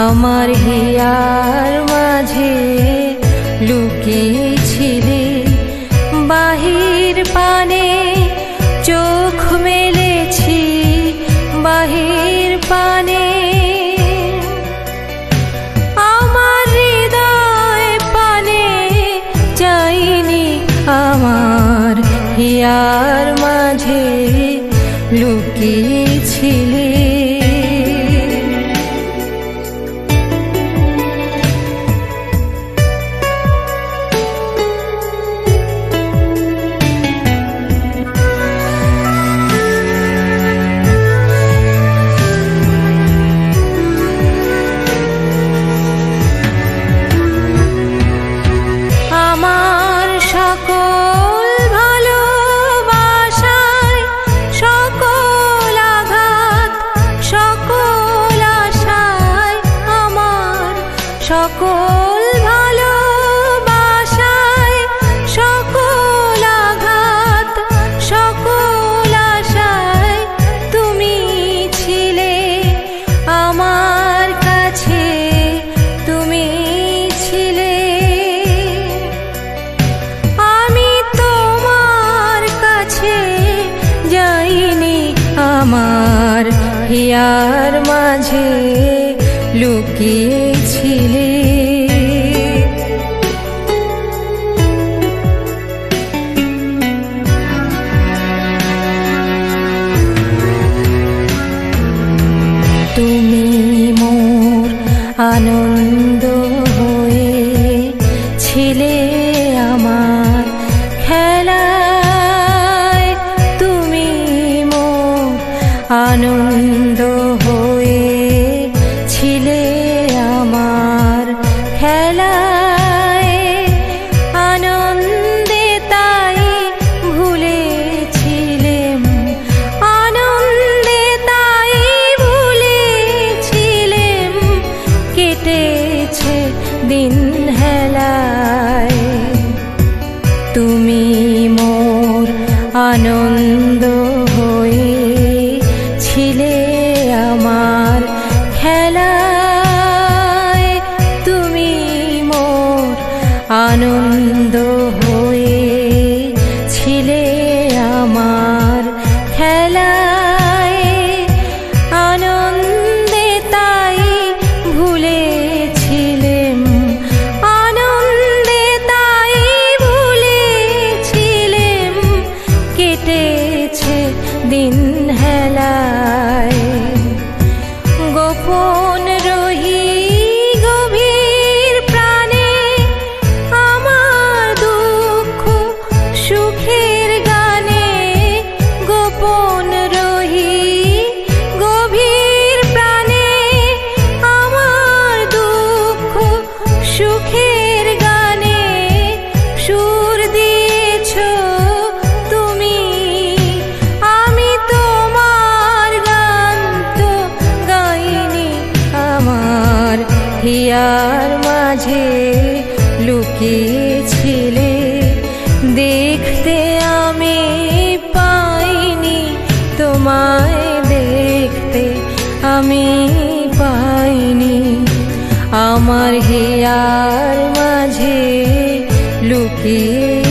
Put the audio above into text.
আমার হিয়ার মাঝে লুকিয়েছিলে বাহির পানে চোখ মেলেছি বাহির পানে আমার হৃদয় পানে চাইনি আমার হিয়ার মাঝে লুকিয়েছিলে আমার সকল ভালোবাসায় সকল আঘাত সকল আশায় আমার সকল ভালোবাসায় সকল আঘাত সকল আশায় তুমি ছিলে আমার কাছে তুমি ছিলে আমার হিয়ার মাঝে লুকিয়েছিলে তুমি মোর আনন্দ হয়ে ছিলে আমার খেলায় তুমি মোর আনন্দ হয়ে ছিলে আমার খেলায় আনন্দে তাই ভুলেছিলেম আনন্দে তাই ভুলেছিলেম কেটেছে দিন হেলায় তুমি মোর আনন্দ হয়ে ছিলে আমার খেলায় তুমি মোর আনন্দ হয়ে ছিলে আমার খেলায় আনন্দে তাই ভুলেছিলেম আনন্দে তাই ভুলেছিলেম কেটেছে দিন হেলায় গোপন রহি গভীর প্রাণে আমার দুঃখ সুখের গানে গোপন রহি গভীর প্রাণে আমার দুঃখ সুখের গানে সুর দিয়েছ তুমি আমি তোমার গান তো গাইনি আমার হিয়ার মাঝে লুকিয়েছিলে দেখতে আমি পাইনি তোমায় দেখতে আমি পাইনি আমার হিয়ার মাঝে লুকিয়ে